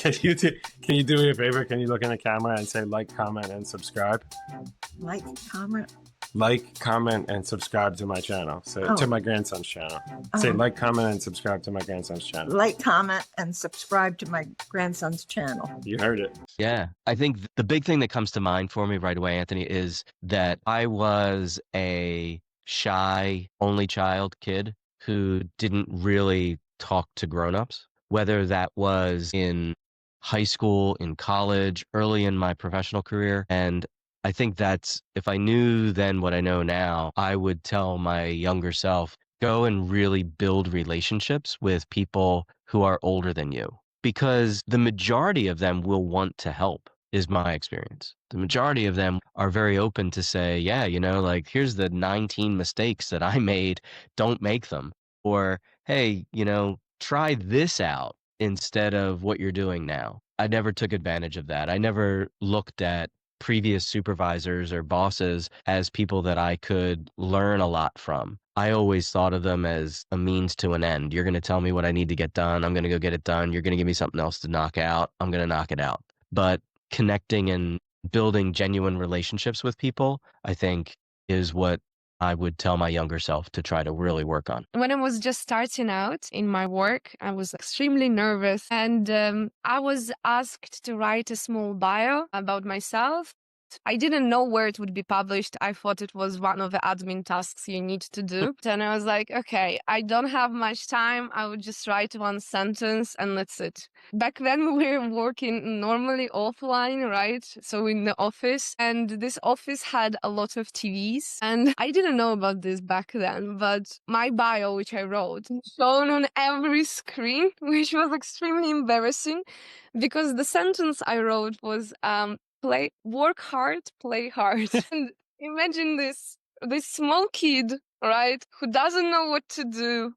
Can you do me a favor? Can you look in the camera and say like, comment, and subscribe? Like, comment. Like, comment, and subscribe to my channel. So to my grandson's channel. Say like, comment, and subscribe to my grandson's channel. Like, comment, and subscribe to my grandson's channel. You heard it. Yeah. I think the big thing that comes to mind for me right away, Anthony, is that I was a shy, only child kid who didn't really talk to grown-ups, whether that was in high school, in college, early in my professional career. And I think that's, if I knew then what I know now, I would tell my younger self, go and really build relationships with people who are older than you, because the majority of them will want to help, is my experience. The majority of them are very open to say, yeah, like, here's the 19 mistakes that I made, don't make them. Or, hey, try this out instead of what you're doing now. I never took advantage of that. I never looked at previous supervisors or bosses as people that I could learn a lot from. I always thought of them as a means to an end. You're going to tell me what I need to get done. I'm going to go get it done. You're going to give me something else to knock out. I'm going to knock it out. But connecting and building genuine relationships with people, I think, is what I would tell my younger self to try to really work on. When I was just starting out in my work, I was extremely nervous, and I was asked to write a small bio about myself. I didn't know where it would be published. I thought it was one of the admin tasks you need to do. And I was like, okay, I don't have much time. I would just write one sentence and that's it. Back then we were working normally offline, right? So in the office, and this office had a lot of TVs, and I didn't know about this back then, but my bio, which I wrote, shown on every screen, which was extremely embarrassing because the sentence I wrote was, work hard, play hard. And imagine this small kid, right, who doesn't know what to do.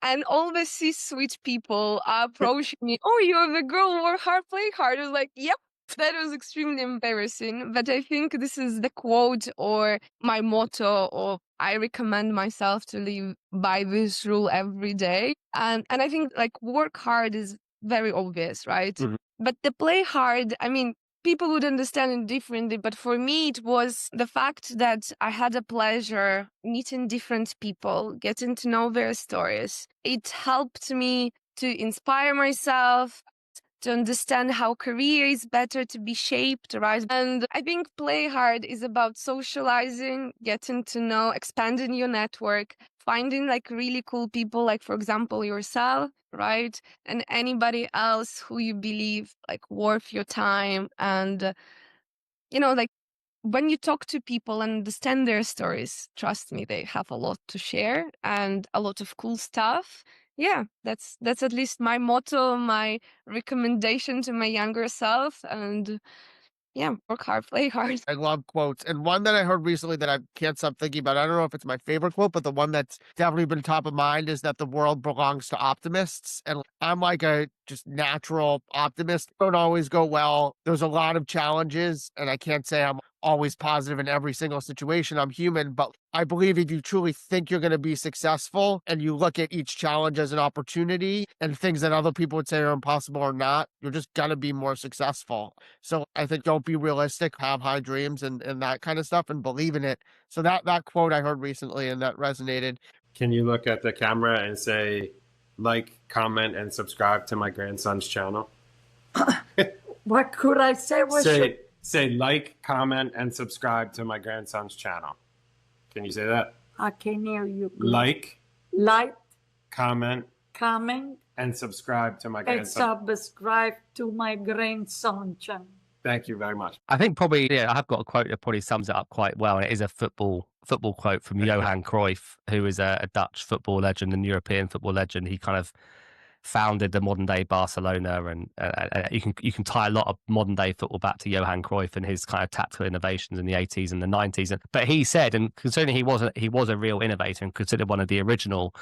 And all the C-suite people are approaching me. Oh, you're the girl, work hard, play hard. I was like, yep. That was extremely embarrassing. But I think this is the quote or my motto, or I recommend myself to live by this rule every day. And I think like work hard is very obvious, right? Mm-hmm. But the play hard, I mean, people would understand it differently, but for me, it was the fact that I had a pleasure meeting different people, getting to know their stories. It helped me to inspire myself, to understand how career is better to be shaped, right? And I think play hard is about socializing, getting to know, expanding your network, finding like really cool people, like for example, yourself, right? And anybody else who you believe like worth your time. And, like when you talk to people and understand their stories, trust me, they have a lot to share and a lot of cool stuff. Yeah, that's at least my motto, my recommendation to my younger self. And yeah, work hard, play hard. I love quotes. And one that I heard recently that I can't stop thinking about, I don't know if it's my favorite quote, but the one that's definitely been top of mind is that the world belongs to optimists. And I'm like a just natural optimist. Don't always go well. There's a lot of challenges, and I can't say I'm always positive in every single situation. I'm human, but I believe if you truly think you're going to be successful and you look at each challenge as an opportunity and things that other people would say are impossible or not, you're just going to be more successful. So I think don't be realistic, have high dreams and that kind of stuff and believe in it. So that quote I heard recently and that resonated. Can you look at the camera and say like, comment, and subscribe to my grandson's channel? What could I say? Say like, comment, and subscribe to my grandson's channel. Can you say that? I can hear you. Like, comment, and subscribe to my grandson. Subscribe to my grandson channel. Thank you very much. I think probably, I have got a quote that probably sums it up quite well, and it is a football quote from Johan Cruyff, who is a Dutch football legend and European football legend. He kind of founded the modern day Barcelona, and you can tie a lot of modern day football back to Johan Cruyff and his kind of tactical innovations in the 80s and the 90s. But he said, and considering he was a real innovator and considered one of the original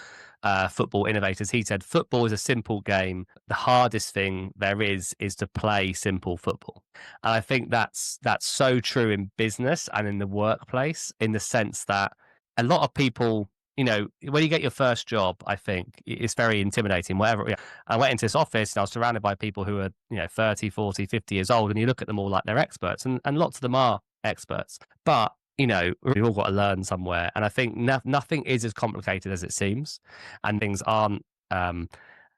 football innovators, he said, football is a simple game. The hardest thing there is to play simple football. And I think that's so true in business and in the workplace, in the sense that a lot of people, you know, when you get your first job, I think it's very intimidating. Whatever. Yeah. I went into this office and I was surrounded by people who are, you know, 30, 40, 50 years old, and you look at them all like they're experts, and lots of them are experts. But, you know, we've all got to learn somewhere. And I think nothing is as complicated as it seems, and things aren't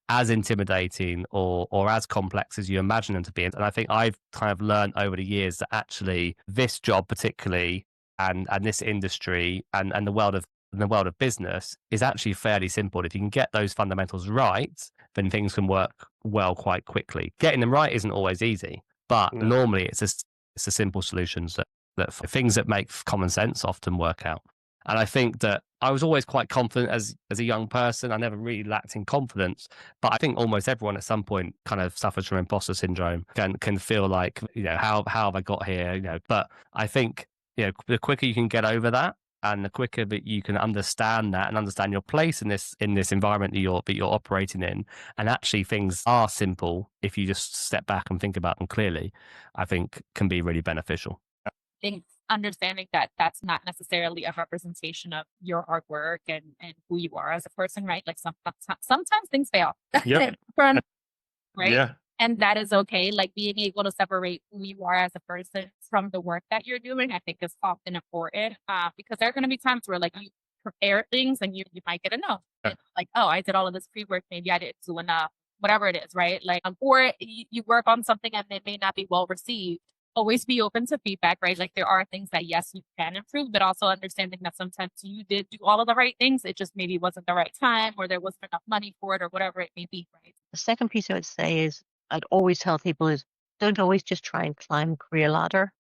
as intimidating or as complex as you imagine them to be. And I think I've kind of learned over the years that actually this job particularly and this industry and the world of business is actually fairly simple. If you can get those fundamentals right, then things can work well quite quickly. Getting them right isn't always easy, but normally it's a simple solutions that things that make common sense often work out. And I think that I was always quite confident as a young person. I never really lacked in confidence, but I think almost everyone at some point kind of suffers from imposter syndrome, can feel like, you know, how have I got here? You know, but I think, you know, the quicker you can get over that, and the quicker that you can understand that and understand your place in this environment that you're operating in, and actually things are simple if you just step back and think about them clearly, I think can be really beneficial. I think understanding that that's not necessarily a representation of your hard work and who you are as a person, right? Like sometimes things fail. Yep. Right? Yeah. And that is okay. Like being able to separate who you are as a person from the work that you're doing, I think is often important, because there are going to be times where like you prepare things and you might get a no. It's like, oh, I did all of this pre-work. Maybe I didn't do enough, whatever it is, right? Like, or you work on something and it may not be well received. Always be open to feedback, right? Like there are things that, yes, you can improve, but also understanding that sometimes you did do all of the right things. It just maybe wasn't the right time, or there wasn't enough money for it, or whatever it may be, right? The second piece I would say is I'd always tell people is don't always just try and climb a career ladder.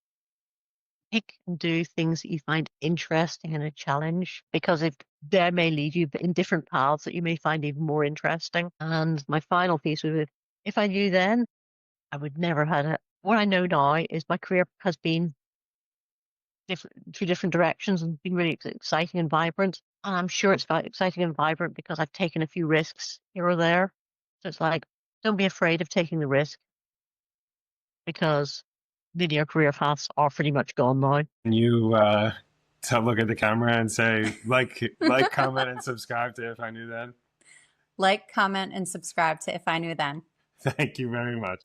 Pick and do things that you find interesting and a challenge, because they may lead you in different paths that you may find even more interesting. And my final piece would be, if I knew then, I would never have had it. What I know now is my career has been through different directions and been really exciting and vibrant. And I'm sure it's exciting and vibrant because I've taken a few risks here or there. So it's like, don't be afraid of taking the risk, because linear career paths are pretty much gone now. You look at the camera and say, like, comment, and subscribe to If I Knew Then. Like, comment, and subscribe to If I Knew Then. Thank you very much.